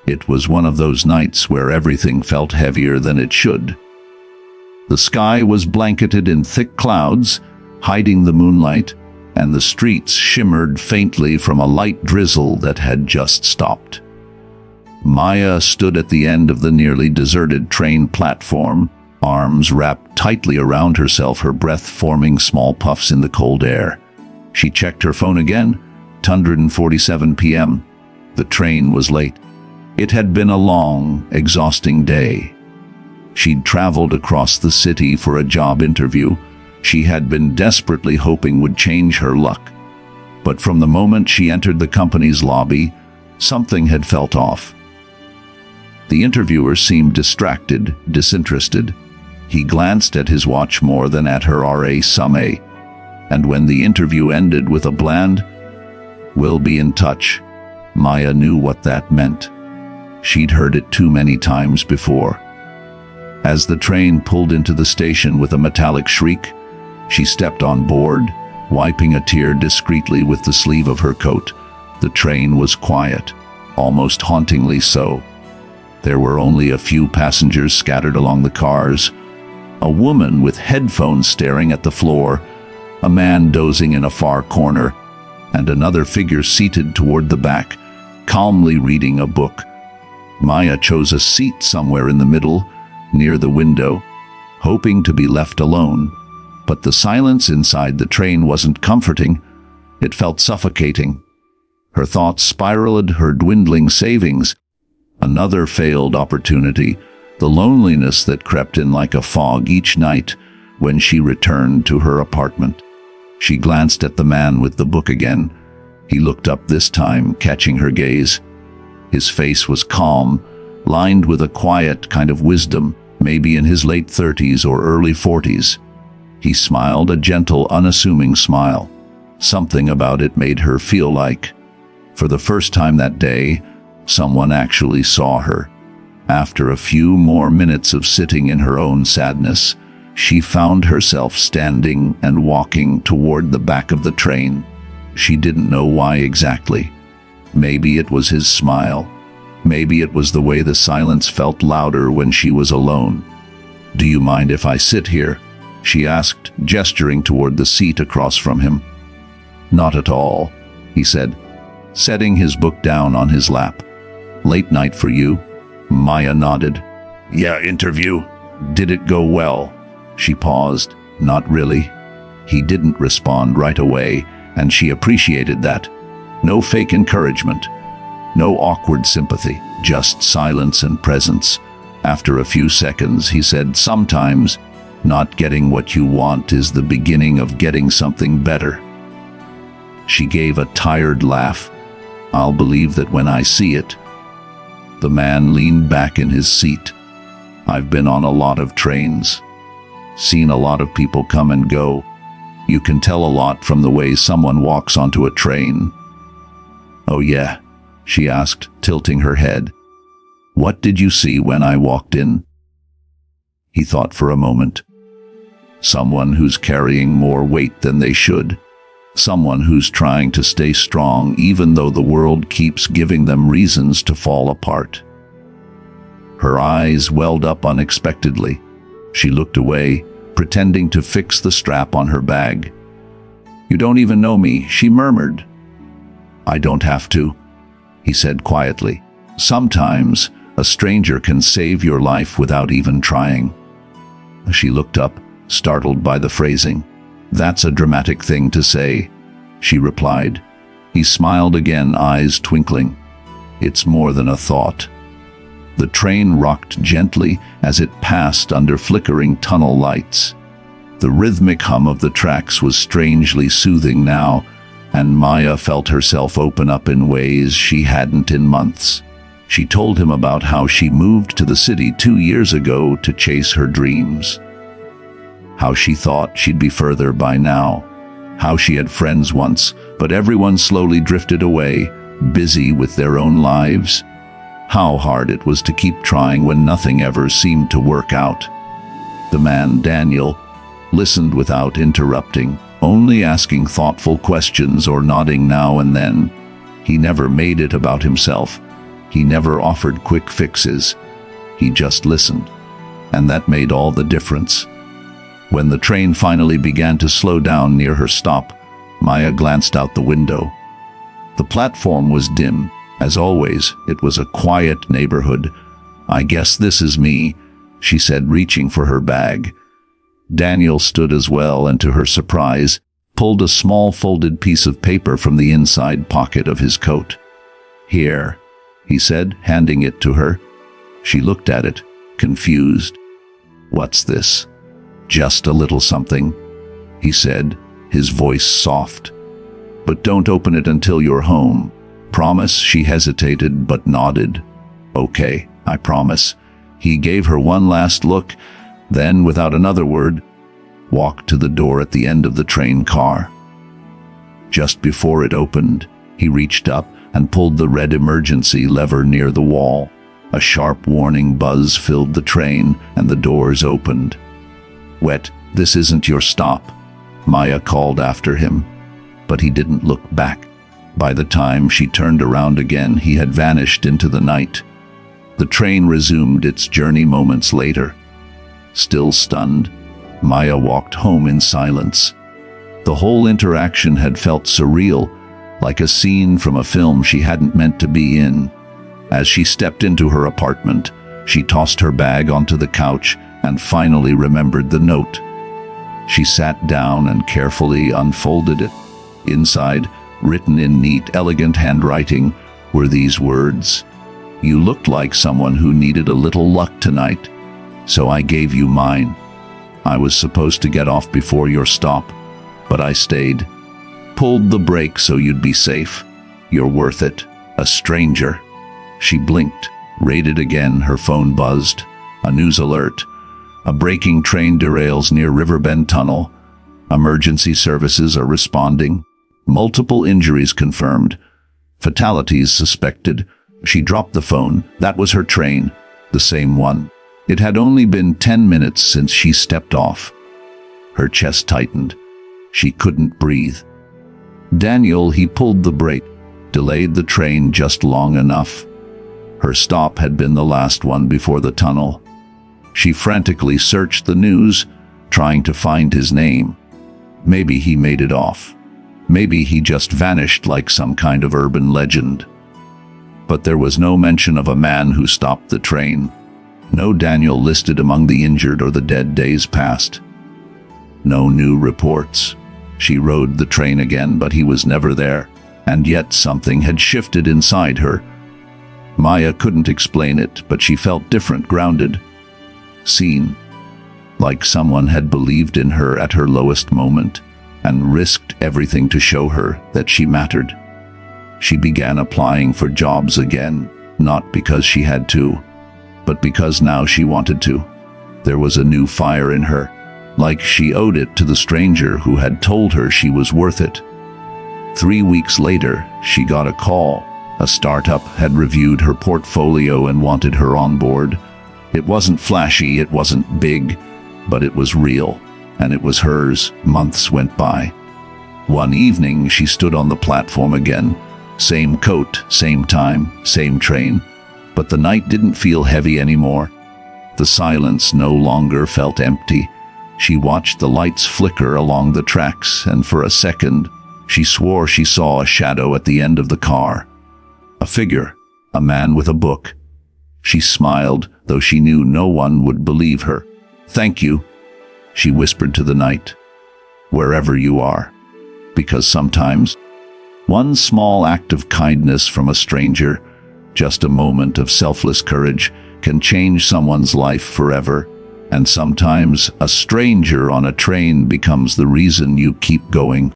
It was one of those nights where everything felt heavier than it should. The sky was blanketed in thick clouds, hiding the moonlight, and the streets shimmered faintly from a light drizzle that had just stopped. Maya stood at the end of the nearly deserted train platform, arms wrapped tightly around herself, her breath forming small puffs in the cold air. She checked her phone again. 10:47 p.m. The train was late. It had been a long, exhausting day. She'd traveled across the city for a job interview she had been desperately hoping would change her luck. But from the moment she entered the company's lobby, something had felt off. The interviewer seemed distracted, disinterested. He glanced at his watch more than at her resume, and when the interview ended with a bland, "We'll be in touch," Maya knew what that meant. She'd heard it too many times before. As the train pulled into the station with a metallic shriek, she stepped on board, wiping a tear discreetly with the sleeve of her coat. The train was quiet, almost hauntingly so. There were only a few passengers scattered along the cars, a woman with headphones staring at the floor, a man dozing in a far corner, and another figure seated toward the back, calmly reading a book. Maya chose a seat somewhere in the middle, near the window, hoping to be left alone. But the silence inside the train wasn't comforting. It felt suffocating. Her thoughts spiraled, her dwindling savings. Another failed opportunity, the loneliness that crept in like a fog each night when she returned to her apartment. She glanced at the man with the book again. He looked up this time, catching her gaze. His face was calm, lined with a quiet kind of wisdom, maybe in his late 30s or early 40s. He smiled, a gentle, unassuming smile. Something about it made her feel like, for the first time that day, someone actually saw her. After a few more minutes of sitting in her own sadness, she found herself standing and walking toward the back of the train. She didn't know why exactly. Maybe it was his smile. Maybe it was the way the silence felt louder when she was alone. "Do you mind if I sit here?" she asked, gesturing toward the seat across from him. "Not at all," he said, setting his book down on his lap. "Late night for you?" Maya nodded. "Yeah, interview. Did it go well?" She paused. "Not really." He didn't respond right away, and she appreciated that. No fake encouragement. No awkward sympathy, just silence and presence. After a few seconds, he said, "Sometimes, not getting what you want is the beginning of getting something better." She gave a tired laugh. "I'll believe that when I see it." The man leaned back in his seat. "I've been on a lot of trains. Seen a lot of people come and go. You can tell a lot from the way someone walks onto a train." "Oh yeah?" she asked, tilting her head. "What did you see when I walked in?" He thought for a moment. Someone who's carrying more weight than they should. Someone who's trying to stay strong even though the world keeps giving them reasons to fall apart. Her eyes welled up unexpectedly. She looked away, pretending to fix the strap on her bag. "You don't even know me," she murmured. "I don't have to," he said quietly. "Sometimes a stranger can save your life without even trying." She looked up, startled by the phrasing. "That's a dramatic thing to say," she replied. He smiled again, eyes twinkling. "It's more than a thought." The train rocked gently as it passed under flickering tunnel lights. The rhythmic hum of the tracks was strangely soothing now, and Maya felt herself open up in ways she hadn't in months. She told him about how she moved to the city 2 years ago to chase her dreams. How she thought she'd be further by now. How she had friends once, but everyone slowly drifted away, busy with their own lives. How hard it was to keep trying when nothing ever seemed to work out. The man, Daniel, listened without interrupting, only asking thoughtful questions or nodding now and then. He never made it about himself, He never offered quick fixes. He just listened. And that made all the difference. When the train finally began to slow down near her stop, Maya glanced out the window. The platform was dim. As always, it was a quiet neighborhood. "I guess this is me," she said, reaching for her bag. Daniel stood as well, and to her surprise, pulled a small folded piece of paper from the inside pocket of his coat. "Here," he said, handing it to her. She looked at it, confused. "What's this?" "Just a little something," he said, his voice soft. "But don't open it until you're home. Promise?" She hesitated but nodded. "Okay, I promise." He gave her one last look, then, without another word, walked to the door at the end of the train car. Just before it opened, he reached up and pulled the red emergency lever near the wall. A sharp warning buzz filled the train, and the doors opened. "Wet, this isn't your stop," Maya called after him, but he didn't look back. By the time she turned around again, he had vanished into the night. The train resumed its journey moments later. Still stunned, Maya walked home in silence. The whole interaction had felt surreal, like a scene from a film she hadn't meant to be in. As she stepped into her apartment, she tossed her bag onto the couch and finally remembered the note. She sat down and carefully unfolded it. Inside, written in neat, elegant handwriting, were these words: "You looked like someone who needed a little luck tonight, so I gave you mine. I was supposed to get off before your stop, but I stayed. Pulled the brake so you'd be safe. You're worth it. A stranger." She blinked, read it again. Her phone buzzed. A news alert. A braking train derails near Riverbend Tunnel. Emergency services are responding. Multiple injuries confirmed. Fatalities suspected. She dropped the phone. That was her train. The same one. It had only been 10 minutes since she stepped off. Her chest tightened. She couldn't breathe. Daniel, he pulled the brake, delayed the train just long enough. Her stop had been the last one before the tunnel. She frantically searched the news, trying to find his name. Maybe he made it off. Maybe he just vanished like some kind of urban legend. But there was no mention of a man who stopped the train. No Daniel listed among the injured or the dead days past. No new reports. She rode the train again, but he was never there. And yet something had shifted inside her. Maya couldn't explain it, but she felt different, grounded, seen, like someone had believed in her at her lowest moment and risked everything to show her that she mattered. She began applying for jobs again, not because she had to, but because now she wanted to. There was a new fire in her, like she owed it to the stranger who had told her she was worth it. 3 weeks later, she got a call. A startup had reviewed her portfolio and wanted her on board. It wasn't flashy, it wasn't big, but it was real, and it was hers. Months went by. One evening, she stood on the platform again. Same coat, same time, same train. But the night didn't feel heavy anymore. The silence no longer felt empty. She watched the lights flicker along the tracks, and for a second, she swore she saw a shadow at the end of the car. A figure, a man with a book. She smiled, though she knew no one would believe her. "Thank you," she whispered to the night, "wherever you are." Because sometimes, one small act of kindness from a stranger, just a moment of selfless courage, can change someone's life forever. And sometimes, a stranger on a train becomes the reason you keep going.